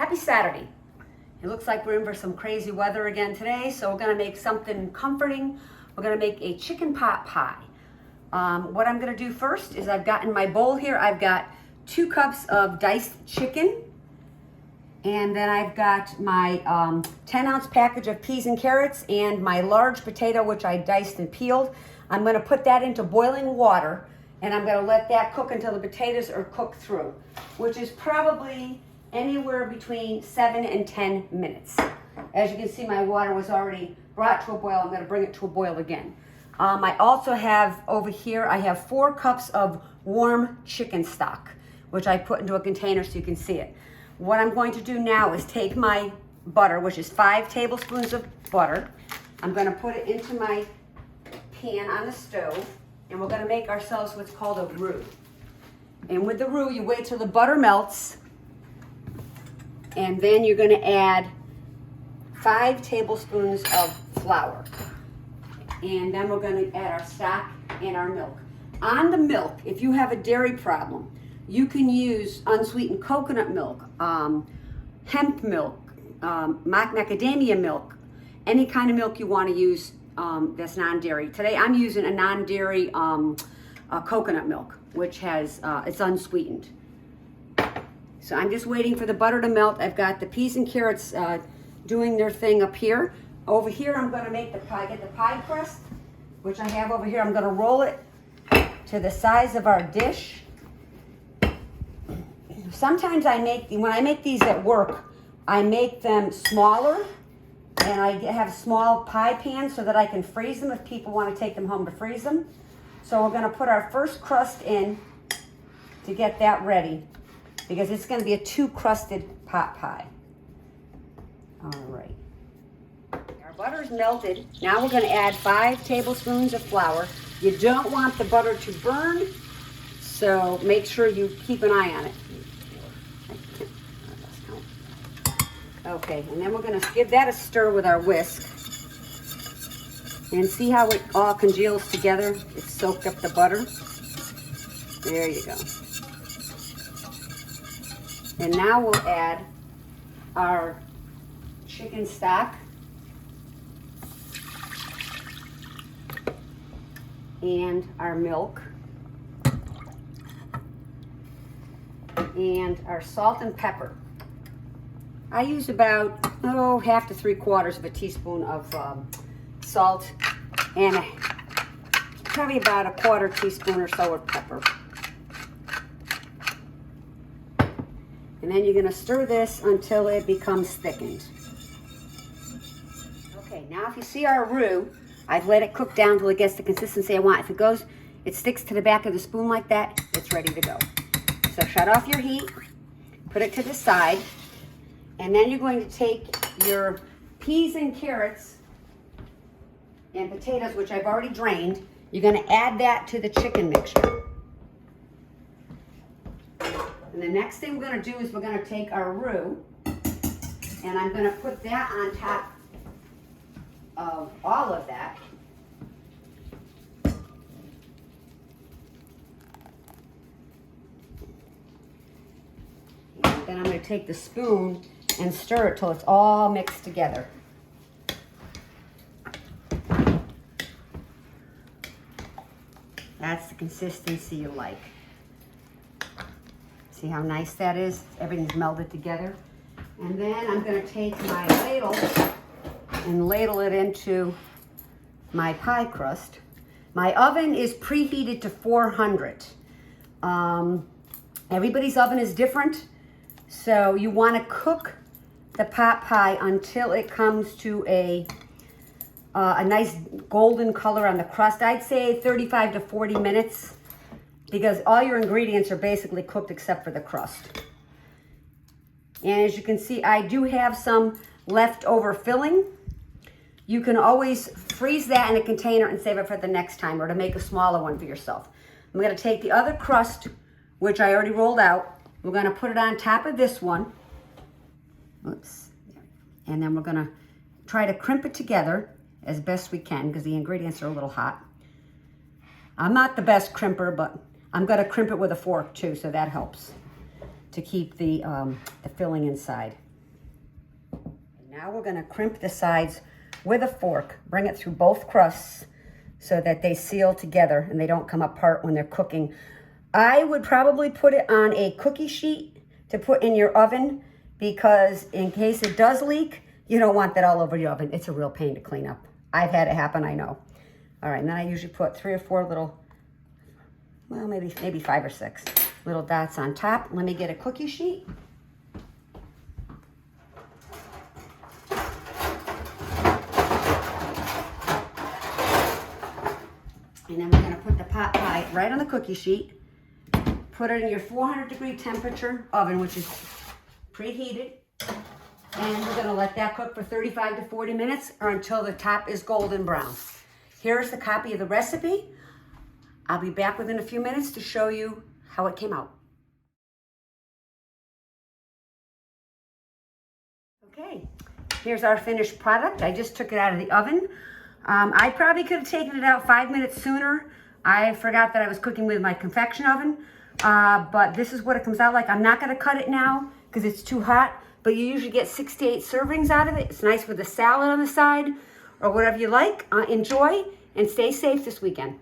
Happy Saturday. It looks like we're in for some crazy weather again today, so we're gonna make something comforting. We're gonna make a chicken pot pie. What I'm gonna do first is I've got in my bowl here, I've got 2 cups of diced chicken, and then I've got my 10-ounce package of peas and carrots and my large potato, which I diced and peeled. I'm gonna put that into boiling water, and I'm gonna let that cook until the potatoes are cooked through, which is probably anywhere between 7 and 10 minutes. As you can see, my water was already brought to a boil. I'm gonna bring it to a boil again. I also have over here, I have 4 cups of warm chicken stock, which I put into a container so you can see it. What I'm going to do now is take my butter, which is 5 tablespoons of butter. I'm gonna put it into my pan on the stove, and we're gonna make ourselves what's called a roux. And with the roux, you wait till the butter melts, and then you're gonna add 5 tablespoons of flour. And then we're gonna add our stock and our milk. On the milk, if you have a dairy problem, you can use unsweetened coconut milk, hemp milk, macadamia milk, any kind of milk you wanna use that's non-dairy. Today I'm using a non-dairy coconut milk, which has, it's unsweetened. So I'm just waiting for the butter to melt. I've got the peas and carrots doing their thing up here. Over here, I'm gonna make the pie, get the pie crust, which I have over here. I'm gonna roll it to the size of our dish. Sometimes when I make these at work, I make them smaller, and I have small pie pans so that I can freeze them if people wanna take them home to freeze them. So we're gonna put our first crust in to get that ready, because it's gonna be a 2-crusted pot pie. All right. Our butter's melted. Now we're gonna add 5 tablespoons of flour. You don't want the butter to burn, so make sure you keep an eye on it. Okay, and then we're gonna give that a stir with our whisk. And see how it all congeals together? It's soaked up the butter. There you go. And now we'll add our chicken stock and our milk and our salt and pepper. I use about, 1/2 to 3/4 of a teaspoon of salt and probably about a 1/4 teaspoon or so of pepper. And then you're gonna stir this until it becomes thickened. Okay, now if you see our roux, I've let it cook down till it gets the consistency I want. If it sticks to the back of the spoon like that, it's ready to go. So shut off your heat, put it to the side, and then you're going to take your peas and carrots and potatoes, which I've already drained. You're gonna add that to the chicken mixture. And the next thing we're gonna do is we're gonna take our roux, and I'm gonna put that on top of all of that. And then I'm gonna take the spoon and stir it till it's all mixed together. That's the consistency you like. See how nice that is? Everything's melded together. And then I'm gonna take my ladle and ladle it into my pie crust. My oven is preheated to 400. Everybody's oven is different, so you wanna cook the pot pie until it comes to a nice golden color on the crust. I'd say 35 to 40 minutes, because all your ingredients are basically cooked except for the crust. And as you can see, I do have some leftover filling. You can always freeze that in a container and save it for the next time, or to make a smaller one for yourself. I'm gonna take the other crust, which I already rolled out. We're gonna put it on top of this one. Oops. And then we're gonna try to crimp it together as best we can, because the ingredients are a little hot. I'm not the best crimper, but I'm gonna crimp it with a fork too, so that helps to keep the filling inside. Now we're gonna crimp the sides with a fork, bring it through both crusts so that they seal together and they don't come apart when they're cooking. I would probably put it on a cookie sheet to put in your oven, because in case it does leak, you don't want that all over your oven. It's a real pain to clean up. I've had it happen, I know. All right, and then I usually put 3 or 4 little, well, maybe 5 or 6 little dots on top. Let me get a cookie sheet. And then we're gonna put the pot pie right on the cookie sheet. Put it in your 400-degree temperature oven, which is preheated. And we're gonna let that cook for 35 to 40 minutes or until the top is golden brown. Here's the copy of the recipe. I'll be back within a few minutes to show you how it came out. Okay, here's our finished product. I just took it out of the oven. I probably could have taken it out 5 minutes sooner. I forgot that I was cooking with my convection oven, but this is what it comes out like. I'm not gonna cut it now because it's too hot, but you usually get 6 to 8 servings out of it. It's nice with a salad on the side or whatever you like. Enjoy and stay safe this weekend.